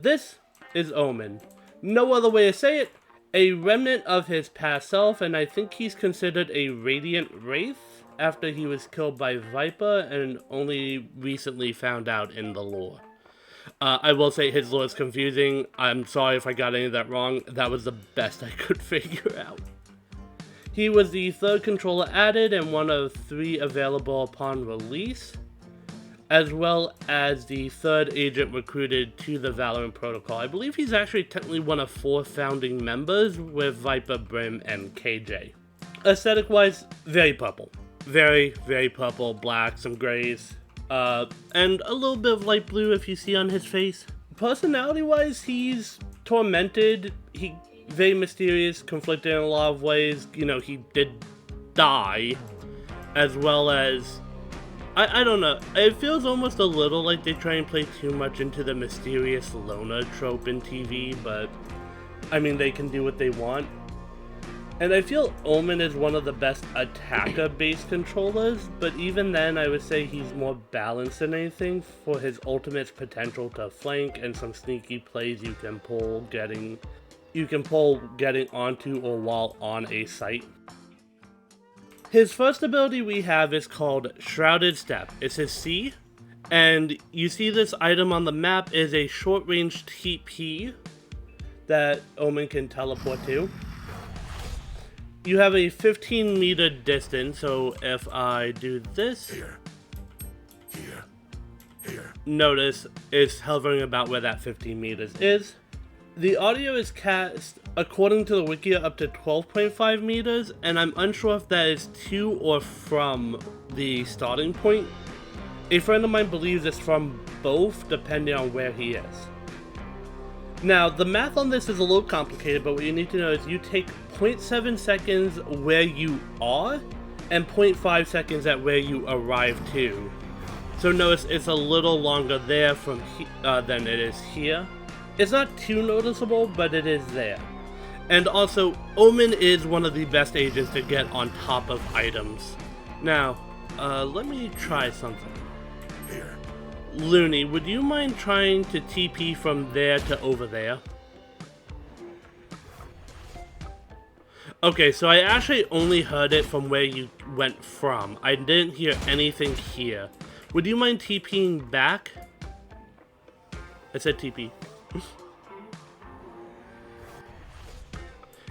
This is Omen. No other way to say it, a remnant of his past self, and I think he's considered a Radiant Wraith after he was killed by Viper and only recently found out in the lore. I will say his lore is confusing. I'm sorry if I got any of that wrong. That was the best I could figure out. He was the third controller added and one of 3 available upon release, as well as the third agent recruited to the Valorant Protocol. I believe he's actually technically one of 4 founding members with Viper, Brim, and KJ. Aesthetic-wise, very purple. Very, very purple, black, some grays, and a little bit of light blue if you see on his face. Personality-wise, he's tormented, very mysterious, conflicted in a lot of ways. You know, he did die, as well as I don't know, it feels almost a little like they try and play too much into the mysterious loner trope in TV, but I mean, they can do what they want. And I feel Omen is one of the best attacker-based controllers, but even then I would say he's more balanced than anything for his ultimate potential to flank and some sneaky plays you can pull getting onto or while on a site. His first ability we have is called Shrouded Step. It's his C, and you see this item on the map is a short-range TP that Omen can teleport to. You have a 15-meter distance, so if I do this, notice it's hovering about where that 15 meters is. The audio is cast, according to the wiki, up to 12.5 meters, and I'm unsure if that is to or from the starting point. A friend of mine believes it's from both, depending on where he is. Now, the math on this is a little complicated, but what you need to know is you take 0.7 seconds where you are, and 0.5 seconds at where you arrive to. So notice it's a little longer there from than it is here. It's not too noticeable, but it is there. And also, Omen is one of the best agents to get on top of items. Now, let me try something. Here. Looney, would you mind trying to TP from there to over there? Okay, so I actually only heard it from where you went from. I didn't hear anything here. Would you mind TPing back? I said TP.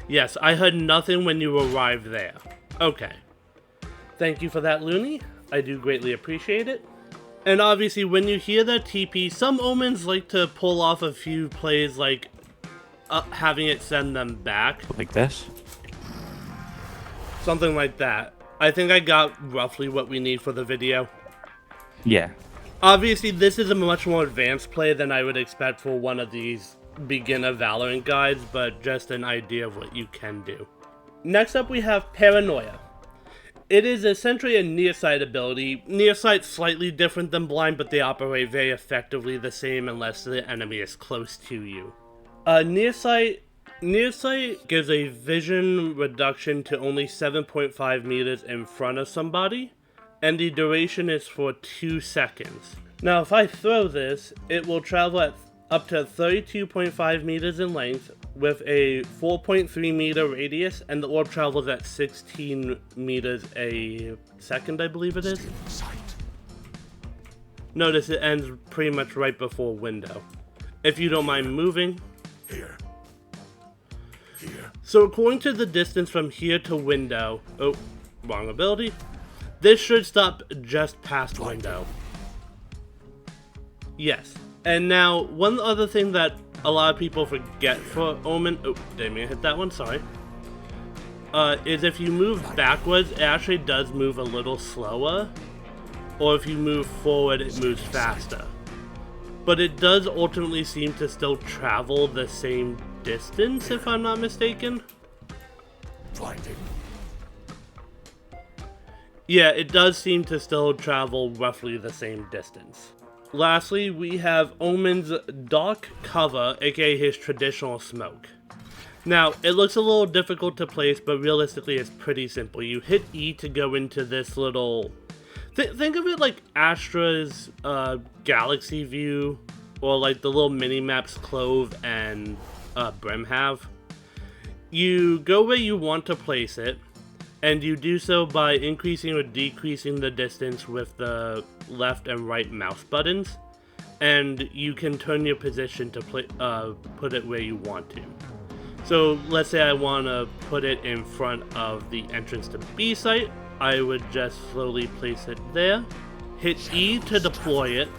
Yes, I heard nothing when you arrived there. Okay. Thank you for that, Looney. I do greatly appreciate it. And obviously, when you hear that TP, some Omens like to pull off a few plays like having it send them back. Like this? Something like that. I think I got roughly what we need for the video. Yeah. Obviously, this is a much more advanced play than I would expect for one of these beginner Valorant guides, but just an idea of what you can do. Next up, we have Paranoia. It is essentially a nearsight ability. Nearsight's slightly different than blind, but they operate very effectively the same unless the enemy is close to you. Nearsight gives a vision reduction to only 7.5 meters in front of somebody, and the duration is for 2 seconds. Now, if I throw this, it will travel at up to 32.5 meters in length with a 4.3 meter radius, and the orb travels at 16 meters a second, I believe it is. Notice it ends pretty much right before window. If you don't mind moving. Here. So according to the distance from here to window, oh, wrong ability. This should stop just past window. Yes. And now, one other thing that a lot of people forget for Omen, oh, didn't mean to hit that one, sorry, is if you move backwards, it actually does move a little slower, or if you move forward, it moves faster. But it does ultimately seem to still travel the same distance, if I'm not mistaken. Blinding. Yeah, it does seem to still travel roughly the same distance. Lastly, we have Omen's dark cover, aka his traditional smoke. Now, it looks a little difficult to place, but realistically it's pretty simple. You hit E to go into this little... think of it like Astra's galaxy view or like the little mini maps Clove and Brim have, you go where you want to place it, and you do so by increasing or decreasing the distance with the left and right mouse buttons, and you can turn your position to put it where you want to. So let's say I want to put it in front of the entrance to B site. I would just slowly place it there, hit E to deploy it,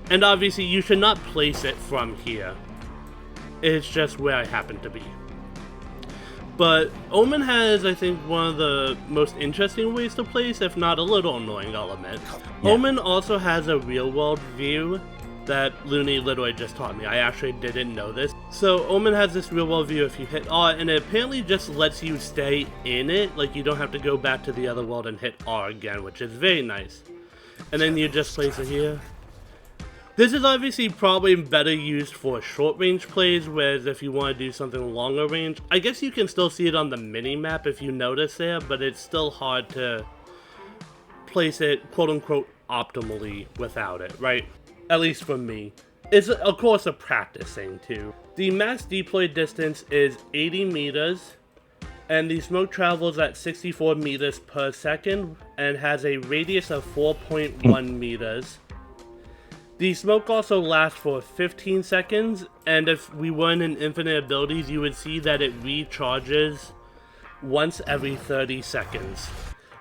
and obviously you should not place it from here. It's just where I happen to be. But Omen has, I think, one of the most interesting ways to place, if not a little annoying, I'll admit. Yeah. Omen also has a real-world view that Looney literally just taught me. I actually didn't know this. So Omen has this real-world view if you hit R, and it apparently just lets you stay in it. Like, you don't have to go back to the other world and hit R again, which is very nice. And then you just place it here. This is obviously probably better used for short-range plays, whereas if you want to do something longer range, I guess you can still see it on the mini-map if you notice there, but it's still hard to place it, quote-unquote, optimally without it, right? At least for me. It's, of course, a practice thing, too. The max deploy distance is 80 meters, and the smoke travels at 64 meters per second, and has a radius of 4.1 meters. The smoke also lasts for 15 seconds, and if we weren't in infinite abilities, you would see that it recharges once every 30 seconds.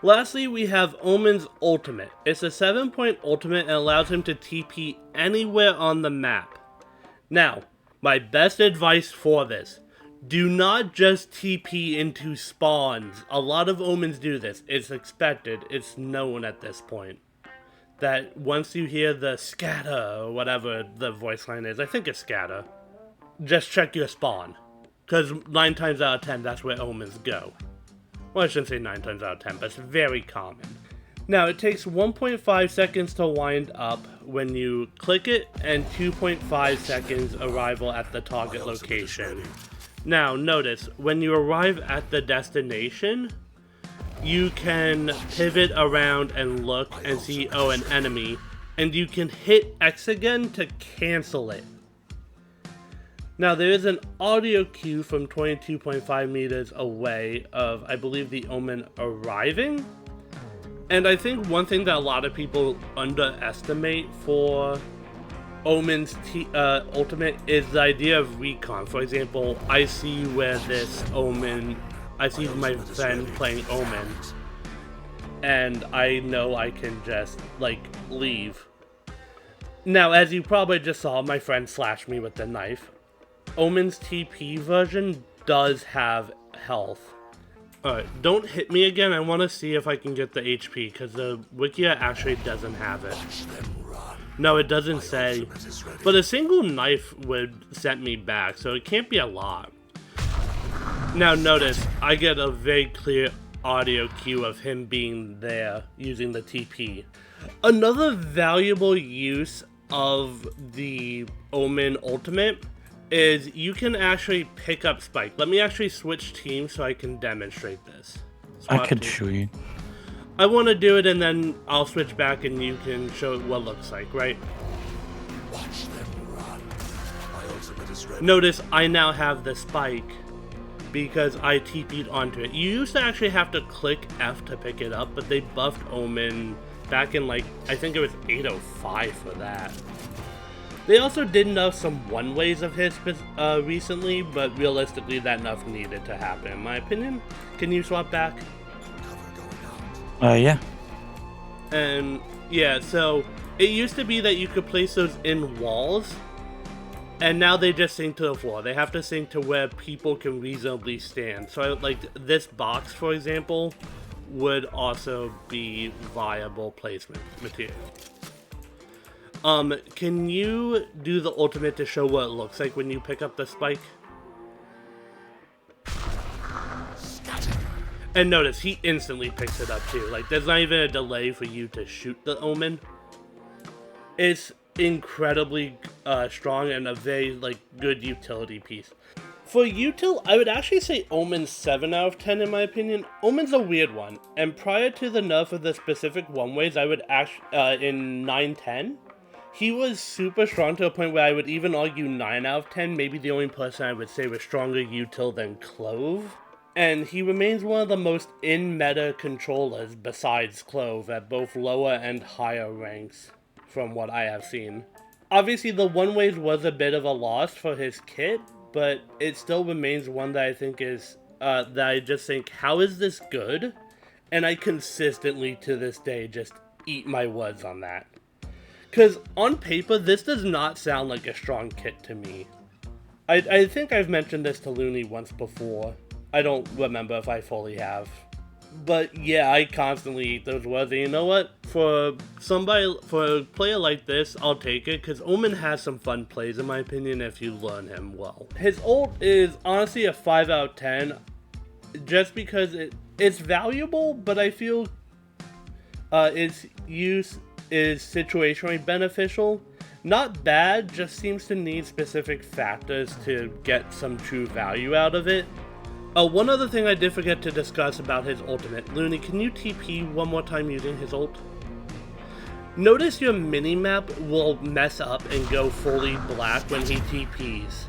Lastly, we have Omen's ultimate. It's a 7-point ultimate and allows him to TP anywhere on the map. Now, my best advice for this: do not just TP into spawns. A lot of Omens do this. It's expected. It's known at this point that once you hear the scatter, or whatever the voice line is, I think it's scatter, just check your spawn. Because 9 times out of 10, that's where Omens go. Well, I shouldn't say 9 times out of 10, but it's very common. Now, it takes 1.5 seconds to wind up when you click it, and 2.5 seconds arrival at the target location. Now, notice, when you arrive at the destination, you can pivot around and look and see, oh, an enemy, and you can hit X again to cancel it. Now, there is an audio cue from 22.5 meters away of, I believe, the Omen arriving. And I think one thing that a lot of people underestimate for Omen's ultimate is the idea of recon. For example, I see where this Omen, I see my friend playing Omen, and I know I can just, like, leave. Now, as you probably just saw, my friend slashed me with the knife. Omen's TP version does have health. Alright, don't hit me again. I want to see if I can get the HP, because the Wikia actually doesn't have it. No, it doesn't say. But a single knife would set me back, so it can't be a lot. Now notice, I get a very clear audio cue of him being there, using the TP. Another valuable use of the Omen ultimate is you can actually pick up Spike. Let me actually switch teams so I can demonstrate this. I could show you. I want to do it and then I'll switch back and you can show it what it looks like, right? Watch them run. My ultimate is ready. Notice I now have the Spike because I TP'd onto it. You used to actually have to click F to pick it up, but they buffed Omen back in, like, I think it was 805 for that. They also did nerf some one-ways of his recently, but realistically that nerf needed to happen, in my opinion. Can you swap back? Yeah. And, yeah, so it used to be that you could place those in walls, and now they just sink to the floor. They have to sink to where people can reasonably stand. So, like, this box, for example, would also be viable placement material. Can you do the ultimate to show what it looks like when you pick up the Spike? And notice, he instantly picks it up too. Like, there's not even a delay for you to shoot the Omen. It's incredibly strong and a very, like, good utility piece. For util, I would actually say Omen's 7 out of 10 in my opinion. Omen's a weird one, and prior to the nerf of the specific one-ways, I would actually, in 9-10, He was super strong to a point where I would even argue 9 out of 10, maybe the only person I would say was stronger util than Clove. And he remains one of the most in-meta controllers besides Clove at both lower and higher ranks, from what I have seen. Obviously, the one-ways was a bit of a loss for his kit, but it still remains one that I think is, that I just think, how is this good? And I consistently, to this day, just eat my words on that. Because on paper, this does not sound like a strong kit to me. I think I've mentioned this to Looney once before. I don't remember if I fully have. But yeah, I constantly eat those words, and you know what? For a player like this, I'll take it, because Omen has some fun plays in my opinion if you learn him well. His ult is honestly a 5 out of 10, just because it's valuable, but I feel its use is situationally beneficial. Not bad, just seems to need specific factors to get some true value out of it. One other thing I did forget to discuss about his ultimate. Looney, can you TP one more time using his ult? Notice your minimap will mess up and go fully black when he TPs.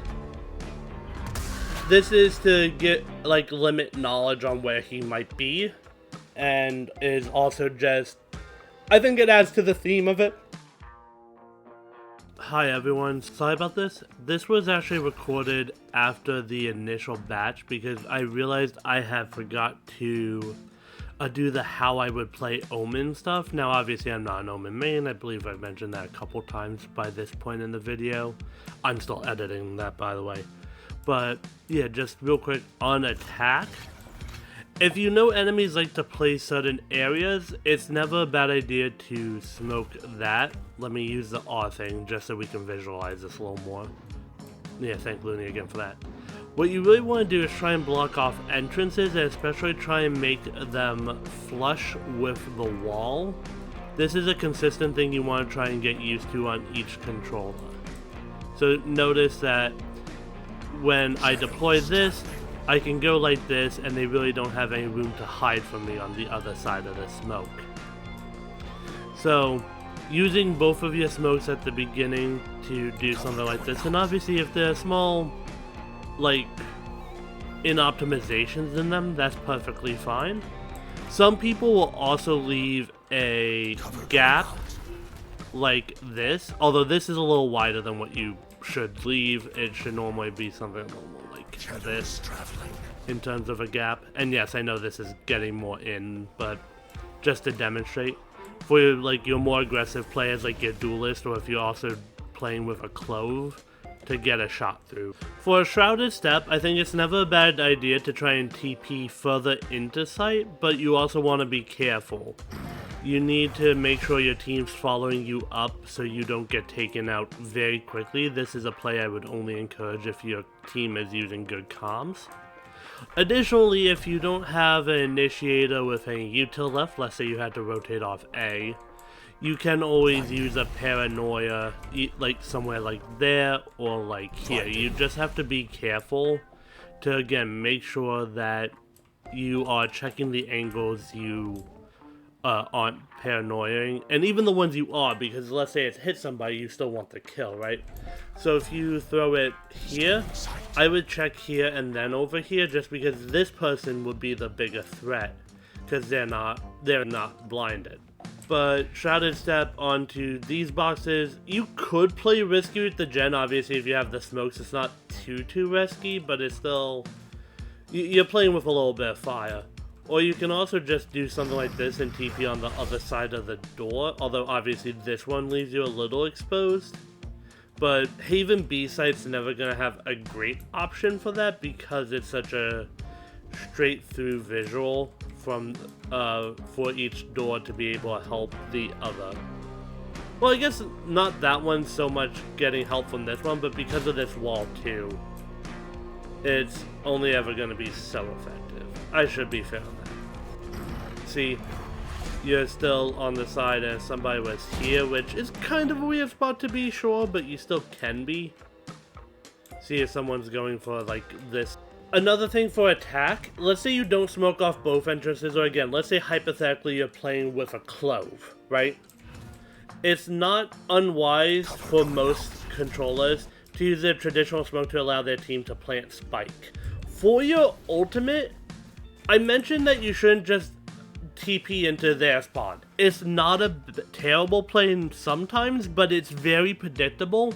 This is to get, like, limit knowledge on where he might be, and is also just, I think it adds to the theme of it. Hi everyone, sorry about this. This was actually recorded after the initial batch because I realized I had forgot to do the how I would play Omen stuff. Now obviously I'm not an Omen main, I believe I've mentioned that a couple times by this point in the video. I'm still editing that, by the way. But yeah, just real quick on attack. If you know enemies like to play certain areas, it's never a bad idea to smoke that. Let me use the R thing just so we can visualize this a little more. Yeah, thank Looney again for that. What you really want to do is try and block off entrances, and especially try and make them flush with the wall. This is a consistent thing you want to try and get used to on each controller. So notice that when I deploy this, I can go like this, and they really don't have any room to hide from me on the other side of the smoke. So, using both of your smokes at the beginning to do something like this, and obviously if there are small, like, inoptimizations in them, that's perfectly fine. Some people will also leave a gap like this, although this is a little wider than what you should leave. It should normally be something a little more like this in terms of a gap. And yes, I know this is getting more in, but just to demonstrate for your more aggressive players like your duelist, or if you're also playing with a Clove, to get a shot through. For a shrouded step, I think it's never a bad idea to try and TP further into sight, but you also want to be careful. You need to make sure your team's following you up so you don't get taken out very quickly. This is a play I would only encourage if your team is using good comms. Additionally, if you don't have an initiator with any util left, let's say you had to rotate off A, you can always use a paranoia, like somewhere like there or like here. You just have to be careful to, again, make sure that you are checking the angles you aren't paranoiaing, and even the ones you are, because let's say it's hit somebody, you still want the kill, right? So if you throw it here, I would check here and then over here, just because this person would be the bigger threat, because they're not blinded. But shrouded step onto these boxes, you could play risky with the gen. Obviously if you have the smokes, it's not too risky, but it's still, you're playing with a little bit of fire. Or you can also just do something like this and TP on the other side of the door, although obviously this one leaves you a little exposed. But Haven B site's never going to have a great option for that because it's such a straight through visual from for each door to be able to help the other. Well, I guess not that one so much getting help from this one, but because of this wall too, it's only ever going to be so effective. I should be fair on that. See, you're still on the side and somebody was here, which is kind of a weird spot to be, sure, but you still can be. See if someone's going for, like, this. Another thing for attack, let's say you don't smoke off both entrances, or again, let's say hypothetically you're playing with a Clove, right? it's not unwise for most controllers to use their traditional smoke to allow their team to plant spike. For your ultimate, I mentioned that you shouldn't just TP into their spawn. It's not a terrible play sometimes, but it's very predictable.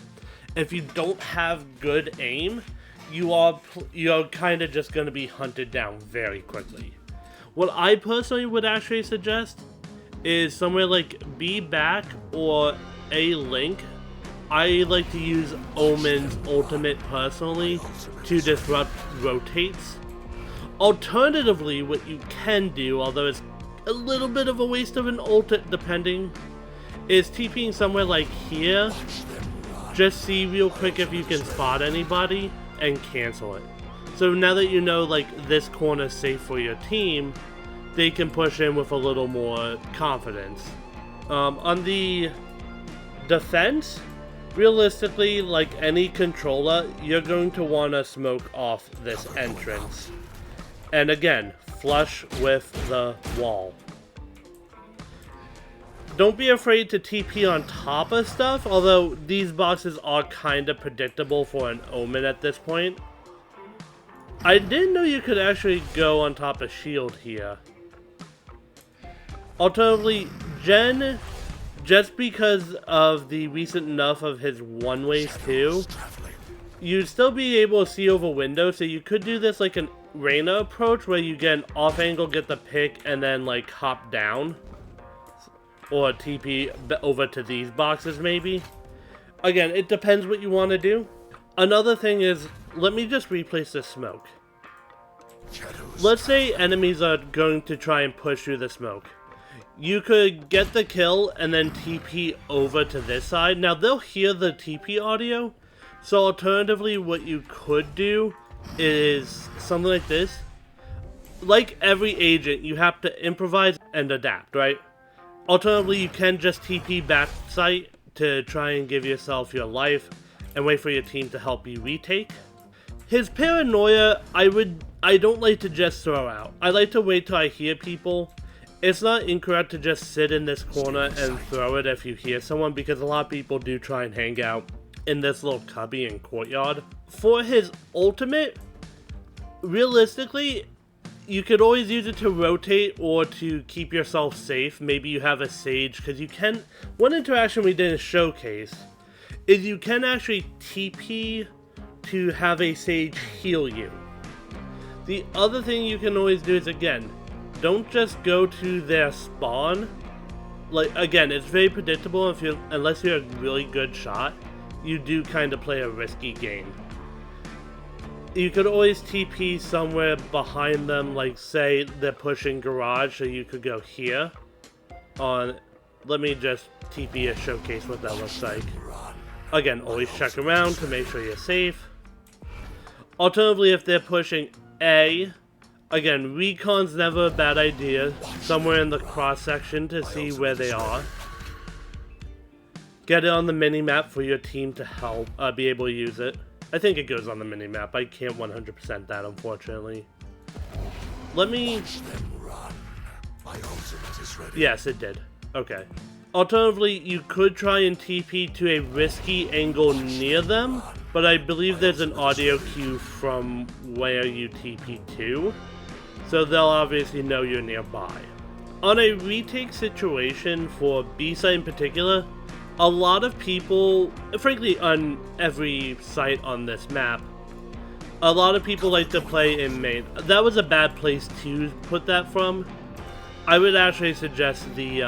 If you don't have good aim, you're kind of just going to be hunted down very quickly. What I personally would actually suggest is somewhere like B back or A link. I like to use Omen's ultimate personally to disrupt rotates. Alternatively, what you can do, although it's a little bit of a waste of an ult depending, is TPing somewhere like here. Just see real quick if you can spot anybody and cancel it. So now that you know like this corner is safe for your team, they can push in with a little more confidence. On the defense, realistically, like any controller, you're going to want to smoke off this entrance. And again, flush with the wall. Don't be afraid to TP on top of stuff, although these boxes are kind of predictable for an Omen at this point. I didn't know you could actually go on top of shield here. Alternatively, Jen, just because of the recent enough of his one-ways too, you'd still be able to see over windows, so you could do this like an Reyna approach where you get an off angle, get the pick, and then like hop down. Or TP over to these boxes maybe. Again, it depends what you want to do. Another thing is, let me just replace the smoke. Let's say enemies are going to try and push through the smoke. You could get the kill and then TP over to this side. Now they'll hear the TP audio, so alternatively what you could do is something like this. Like every agent, you have to improvise and adapt, right? Alternatively, you can just TP back site to try and give yourself your life and wait for your team to help you retake. His paranoia, I don't like to just throw out. I like to wait till I hear people. It's not incorrect to just sit in this corner and throw it if you hear someone, because a lot of people do try and hang out in this little cubby and courtyard. For his ultimate, realistically, you could always use it to rotate or to keep yourself safe. Maybe you have a Sage, because you can... One interaction we did in Showcase is you can actually TP to have a Sage heal you. The other thing you can always do is, again, don't just go to their spawn. Like, again, it's very predictable unless you're a really good shot. You do kind of play a risky game. You could always TP somewhere behind them, like say they're pushing garage, so you could go here. Let me just TP a Showcase what that looks like. Again, always check around to make sure you're safe. Alternatively, if they're pushing A, again, recon's never a bad idea. Somewhere in the cross section to see where they are. Get it on the mini-map for your team to help be able to use it. I think it goes on the mini-map. I can't 100% that, unfortunately. Let me... Yes, it did. Okay. Alternatively, you could try and TP to a risky angle near them, but I believe there's an audio cue from where you TP to, so they'll obviously know you're nearby. On a retake situation for B-site in particular, a lot of people, frankly on every site on this map, a lot of people like to play in main. That was a bad place to put that from. I would actually suggest the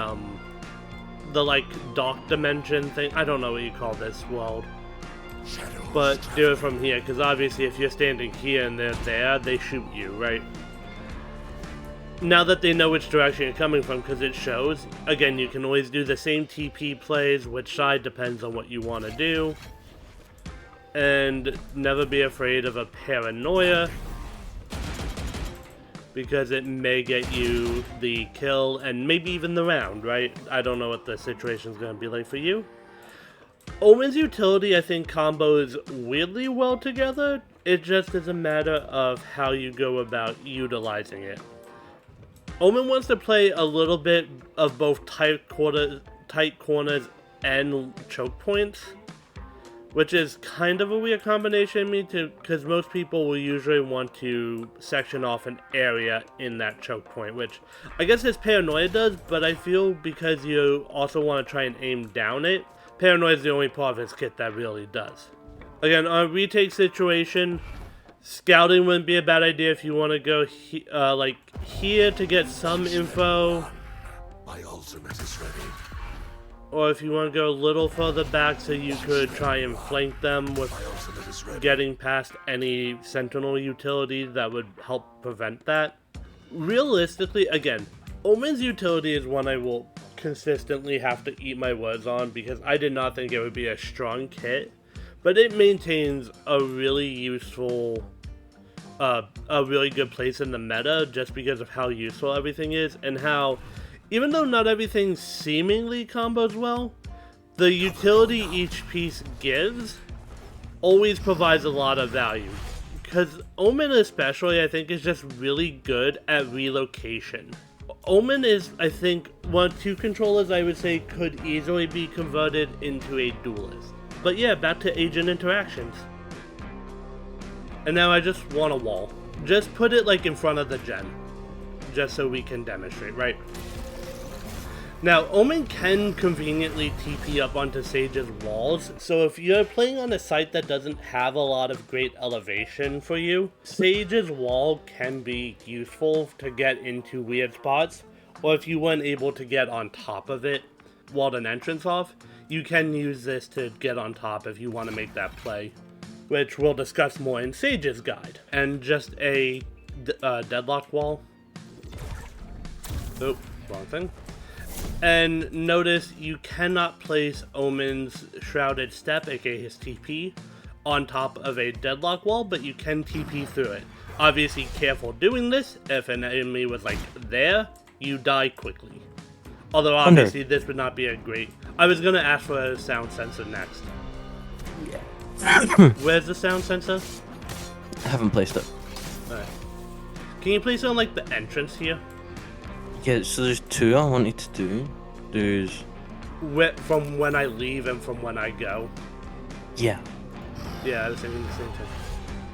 like dock dimension thing. I don't know what you call this world. But do it from here, because obviously if you're standing here and they're there, they shoot you, right? Now that they know which direction you're coming from, because it shows, again, you can always do the same TP plays, which side depends on what you want to do. And never be afraid of a paranoia, because it may get you the kill and maybe even the round, right? I don't know what the situation's going to be like for you. Omen's utility, I think, combos weirdly well together. It just is a matter of how you go about utilizing it. Omen wants to play a little bit of both tight corners and choke points, which is kind of a weird combination to me too, because most people will usually want to section off an area in that choke point, which I guess his paranoia does, but I feel because you also want to try and aim down it, paranoia is the only part of his kit that really does. Again, on a retake situation, scouting wouldn't be a bad idea if you want to go like here to get some info. My ultimate is ready. Or if you want to go a little further back so you could try and flank them with getting past any sentinel utility that would help prevent that. Realistically, again, Omen's utility is one I will consistently have to eat my words on because I did not think it would be a strong kit, but it maintains a really useful, a really good place in the meta just because of how useful everything is and how, even though not everything seemingly combos well, the utility each piece gives always provides a lot of value. Because Omen especially, I think, is just really good at relocation. Omen is, I think, one of two controllers I would say could easily be converted into a duelist. But yeah, back to agent interactions. And now I just want a wall. Just put it like in front of the gen. Just so we can demonstrate, right? Now, Omen can conveniently TP up onto Sage's walls, so if you're playing on a site that doesn't have a lot of great elevation for you, Sage's wall can be useful to get into weird spots, or if you weren't able to get on top of it, walled an entrance off, you can use this to get on top if you want to make that play, which we'll discuss more in Sage's guide. And just a deadlock wall. Oh, wrong thing. And notice you cannot place Omen's Shrouded Step, aka his TP, on top of a deadlock wall, but you can TP through it. Obviously careful doing this. If an enemy was like there, you die quickly. Although obviously this would not be a great... I was going to ask for a sound sensor next. Yeah. Where's the sound sensor? I haven't placed it. Alright. Can you place it on like the entrance here? Yeah, so there's two I wanted to do. There's... From when I leave and from when I go. Yeah. Yeah, I was thinking the same thing.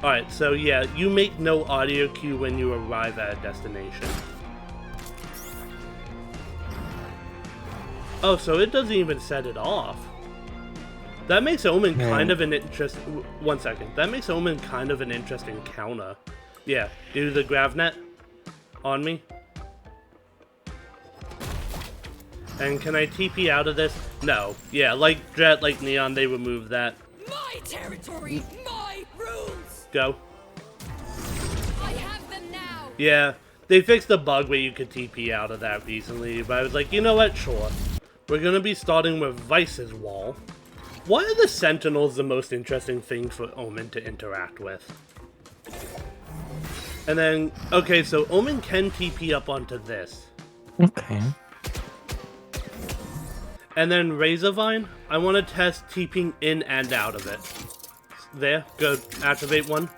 Alright, so yeah, you make no audio cue when you arrive at a destination. Oh, so it doesn't even set it off. That makes Omen kind of an interest... One second. That makes Omen kind of an interesting counter. Yeah, do the gravnet on me. And can I TP out of this? No. Yeah, like Jet, like Neon, they removed that. My territory, my rules. Go. I have them now. Yeah, they fixed the bug where you could TP out of that recently, but I was like, you know what? Sure. We're gonna be starting with Vice's wall. Why are the Sentinels the most interesting thing for Omen to interact with? And then, okay, so Omen can TP up onto this. Okay. And then Razorvine, I want to test TPing in and out of it. There, go activate one.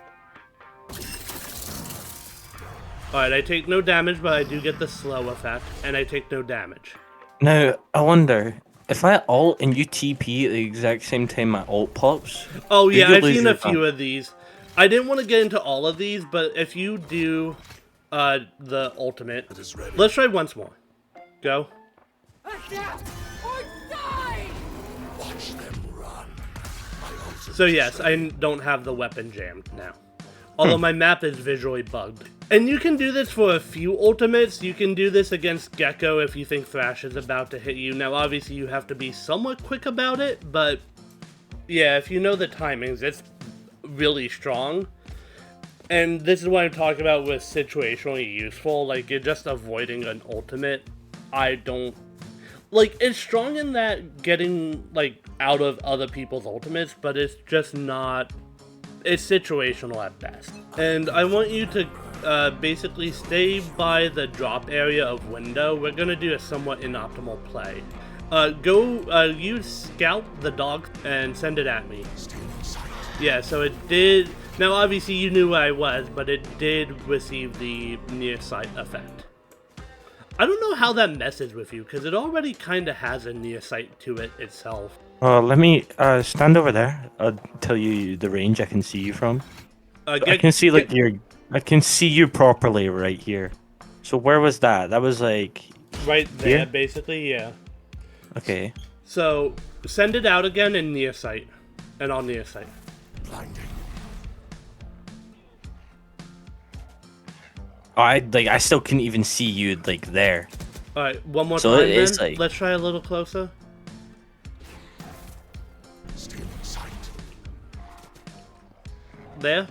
Alright, I take no damage, but I do get the slow effect, and I take no damage. Now, I wonder, if I ult and you TP at the exact same time my ult pops... Oh yeah, I've seen a few of these. I didn't want to get into all of these, but if you do the ultimate... Let's try once more. Go. Adapt or die! Watch them run. My ultimate So yes, I don't have the weapon jammed now. Although my map is visually bugged. And you can do this for a few ultimates. You can do this against Gecko if you think Thrash is about to hit you. Now obviously you have to be somewhat quick about it, but yeah, if you know the timings, it's really strong. And this is what I'm talking about with situationally useful. Like, you're just avoiding an ultimate. I don't... Like, it's strong in that getting, like, out of other people's ultimates, but it's just not... It's situational at best. And I want you to basically stay by the drop area of window. We're going to do a somewhat inoptimal play. Use Scout the dog and send it at me. Yeah, so it did... Now, obviously, you knew where I was, but it did receive the near sight effect. I don't know how that messes with you, because it already kind of has a near sight to it itself. Let me stand over there. I'll tell you the range I can see you from. I can see like I can see you properly right here. So where was that? That was like right there, here? basically, yeah. Okay. So send it out again in near sight, and on near sight. Blinding. Oh, I still couldn't even see you like there. All right, one more So time. it is Then like- let's try a little closer. Stealing sight. There.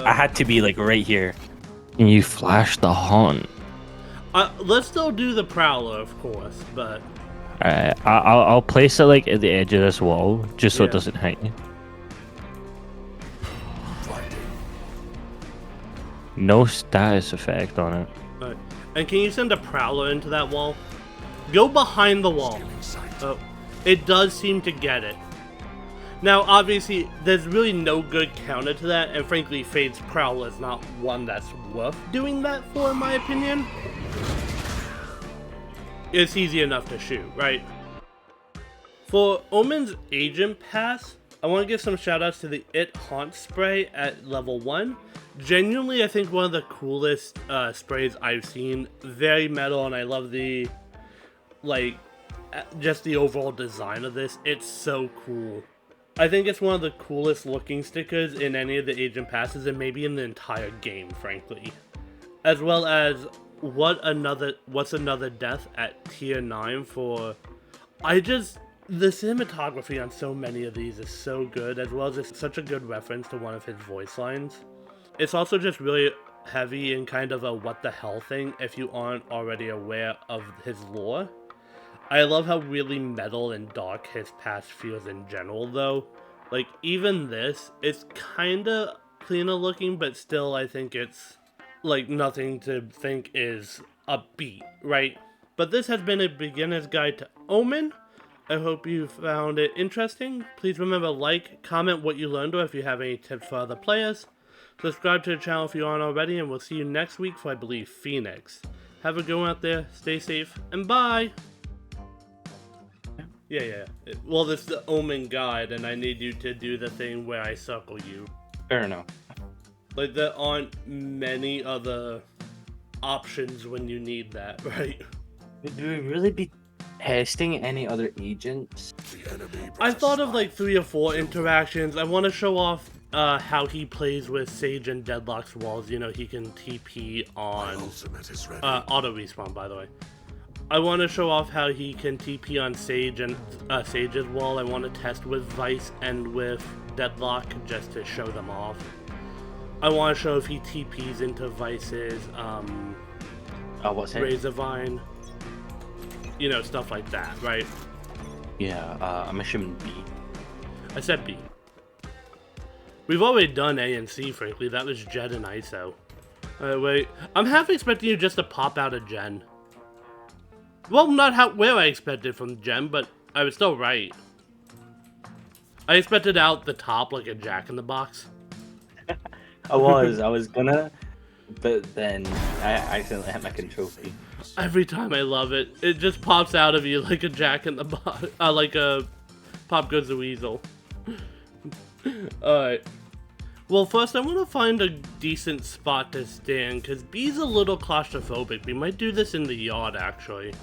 I had to be like right here. And you flash the haunt. Let's still do the prowler, of course, but Alright, I'll place it like at the edge of this wall, just so Yeah. it doesn't hit you. Blinding. No status effect on it. all right. And can you send a prowler into that wall? Go behind the wall. Stealing sight. Oh, it does seem to get it. Now, obviously, there's really no good counter to that, and frankly, Fade's Prowler is not one that's worth doing that for, in my opinion. It's easy enough to shoot, right? For Omen's Agent Pass, I want to give some shoutouts to the It Haunt spray at level 1. Genuinely, I think one of the coolest sprays I've seen. Very metal, and I love the, like, just the overall design of this. It's so cool. I think it's one of the coolest looking stickers in any of the Agent Passes, and maybe in the entire game, frankly. As well as what's another death at tier 9 for... The cinematography on so many of these is so good, as well as it's such a good reference to one of his voice lines. It's also just really heavy and kind of a what the hell thing if you aren't already aware of his lore. I love how really metal and dark his past feels in general, though. Like, even this, it's kinda cleaner looking, but still I think it's, like, nothing to think is upbeat, right? But this has been a beginner's guide to Omen. I hope you found it interesting. Please remember to like, comment what you learned, or if you have any tips for other players. Subscribe to the channel if you aren't already, and we'll see you next week for, I believe, Phoenix. Have a good one out there, stay safe, and bye! Yeah. Well, this is the Omen guide, and I need you to do the thing where I circle you. Fair enough. Like, there aren't many other options when you need that, right? Would we really be testing any other agents? The enemy I thought of presses like 3 or 4 interactions. I want to show off how he plays with Sage and Deadlock's walls. You know, he can TP my on ultimate is ready. auto respawn, by the way. I want to show off how he can TP on Sage and Sage's wall. I want to test with Vice and with Deadlock just to show them off. I want to show if he TPs into Vice's What's it? Razorvine. You know, stuff like that, right? Yeah, I'm assuming B. I said B. We've already done A and C, frankly. That was Jed and ISO. Wait. I'm half expecting you just to pop out a gen. Well, not where I expected from Gen, but I was still right. I expected out the top like a Jack-in-the-Box. I was gonna, but then I accidentally hit my control key. Every time I love it. It just pops out of you like a Jack-in-the-Box. Like a Pop Goes the Weasel. Alright. Well, first I want to find a decent spot to stand, because B's a little claustrophobic. We might do this in the yard, actually.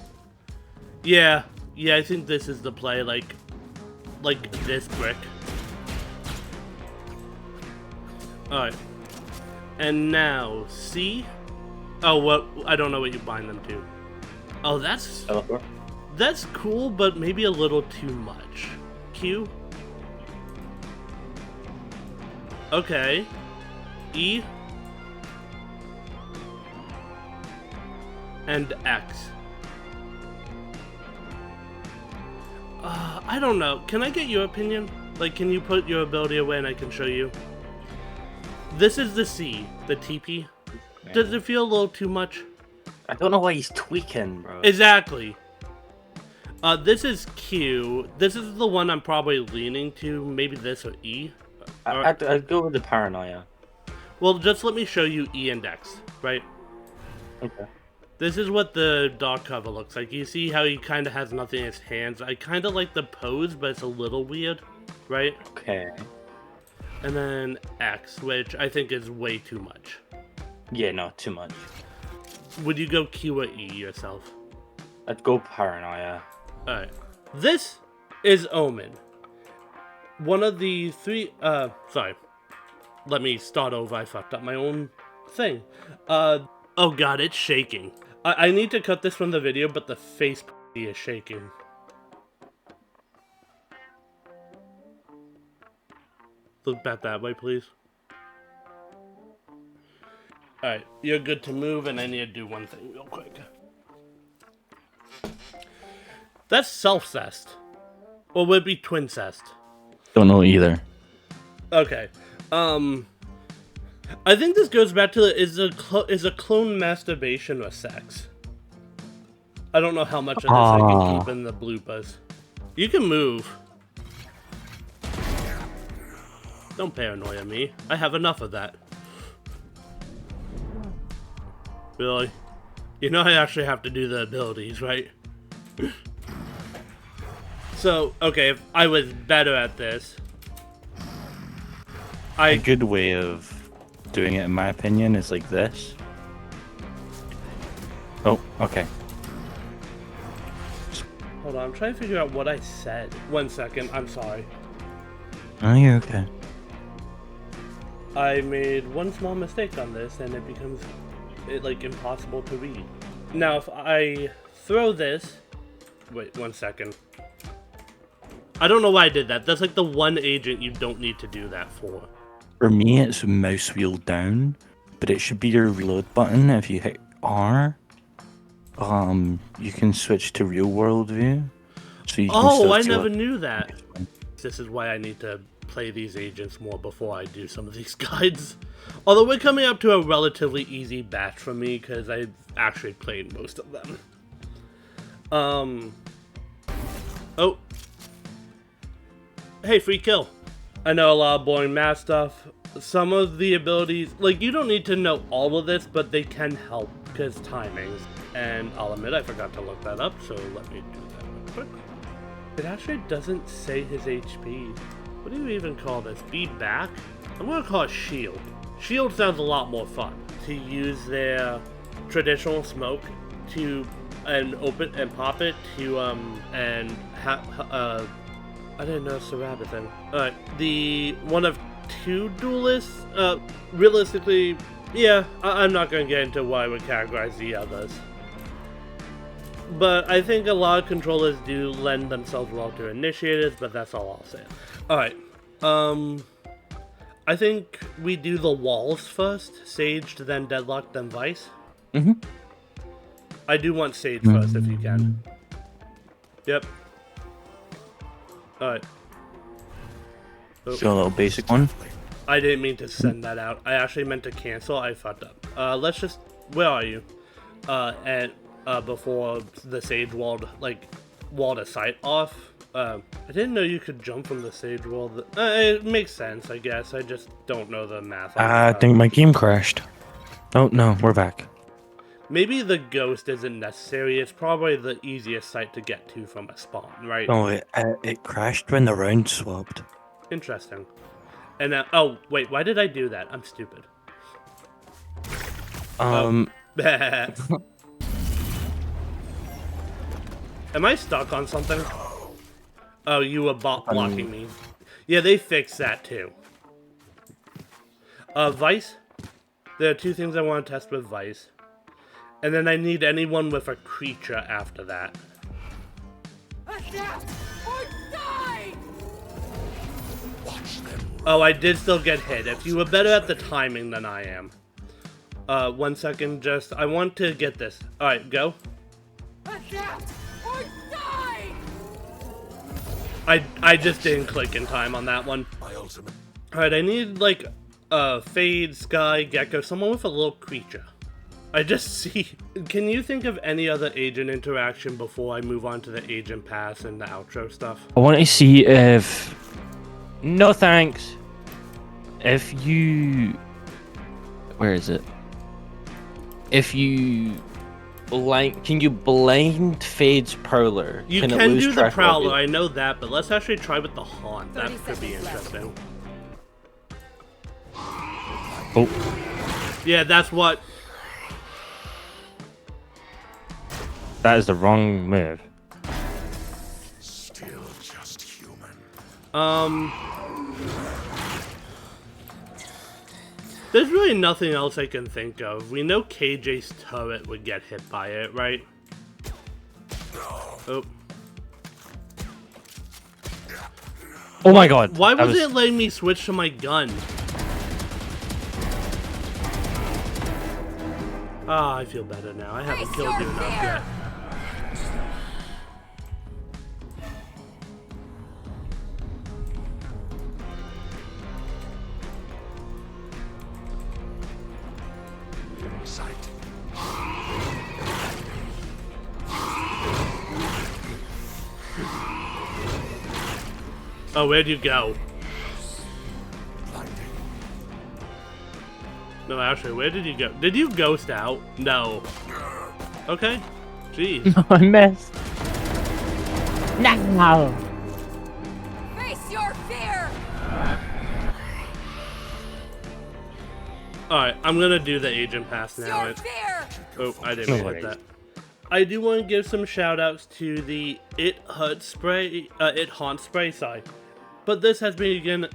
Yeah, I think this is the play, like this brick. Alright. And now, C? Oh, what? I don't know what you bind them to. Oh, that's cool, but maybe a little too much. Q? Okay. E? And X. I don't know. Can I get your opinion? Like, can you put your ability away and I can show you? This is the C, the TP. Does it feel a little too much? I don't know why he's tweaking, bro. Exactly. This is Q. This is the one I'm probably leaning to. Maybe this or E. I'd go with the paranoia. Well, just let me show you E and X, right? Okay. This is what the dog cover looks like. You see how he kind of has nothing in his hands? I kind of like the pose, but it's a little weird, right? Okay. And then X, which I think is way too much. Yeah, no, too much. Would you go Q or E yourself? I'd go Paranoia. Alright. This is Omen. One of the three, sorry. Let me start over. I fucked up my own thing. Oh god, it's shaking. I need to cut this from the video, but the face is shaking. Look back that way, please. Alright, you're good to move, and I need to do one thing real quick. That's self-cest. Or would it be twin-cest? Don't know either. Okay. I think this goes back to is a clone masturbation or sex? I don't know how much of this I can keep in the bloopers. You can move. Don't paranoia me. I have enough of that. Really? You know I actually have to do the abilities, right? So, okay, if I was better at this... A good way of doing it, in my opinion, is like this. Oh, okay. Hold on, I'm trying to figure out what I said. 1 second, I'm sorry. Oh, you're okay. I made one small mistake on this, and it becomes, like, impossible to read. Now, if I throw this... Wait, 1 second. I don't know why I did that. That's like the one agent you don't need to do that for. For me, it's mouse wheel down, but it should be your reload button. If you hit R, you can switch to real world view. So you can I never knew that. This is why I need to play these agents more before I do some of these guides. Although we're coming up to a relatively easy batch for me because I've actually played most of them. Oh. Hey, free kill. I know a lot of boring math stuff. Some of the abilities, like, you don't need to know all of this, but they can help because timings. And I'll admit I forgot to look that up, so let me do that real quick. It actually doesn't say his HP. What do you even call this? Feedback? I'm gonna call it shield. Shield sounds a lot more fun. To use their traditional smoke to open and pop it to I didn't know it's a rabbit thing. Alright, the one of two duelists, realistically, yeah, I'm not gonna get into why I would categorize the others. But I think a lot of controllers do lend themselves well to initiators, but that's all I'll say. Alright, I think we do the walls first, Sage, then Deadlock, then Vice. Mm-hmm. I do want Sage first, if you can. Yep. Alright. Oh. So a little basic one. I didn't mean to send that out. I actually meant to cancel. I fucked up. Let's just... Where are you? Before the Sage walled a sight off. I didn't know you could jump from the Sage wall. It makes sense, I guess. I just don't know the math. I think my game crashed. Oh, no, we're back. Maybe the ghost isn't necessary. It's probably the easiest site to get to from a spawn, right? No, it crashed when the round swapped. Interesting. And oh wait, why did I do that? I'm stupid. Am I stuck on something? Oh, you were blocking me. Yeah, they fixed that too. Vice. There are two things I want to test with Vice. And then I need anyone with a creature after that. Adapt or die! Watch them. Oh, I did still get hit. If you were better at the timing than I am. 1 second, I want to get this. Alright, go. Adapt or die! I just didn't click in time on that one. My ultimate. Alright, I need, like, Fade, Sky, Gecko, someone with a little creature. I just see... Can you think of any other agent interaction before I move on to the agent pass and the outro stuff? I want to see if... No thanks. If you... Where is it? If you Can you blind Fade's Prowler? You it can lose do the track of Prowler, you? I know that, but let's actually try with the Haunt. That 30 could be seconds left. interesting. Oh, Yeah, that's what. that is the wrong move. Still just human. There's really nothing else I can think of. We know KJ's turret would get hit by it, right? Oh. Oh my god. Why that was it letting me switch to my gun? Ah, I feel better now. I haven't Face killed your you enough fear. yet. Sight. Oh, where'd you go? Blinding. No, actually, where did you go? Did you ghost out? No. Okay. Jeez. I missed. No. Face your fear. Alright, I'm gonna do the agent pass now. Your fear. Oh, I didn't No hit worries. that. I do want to give some shout outs to the It Haunt Spray, sorry. But this has been again,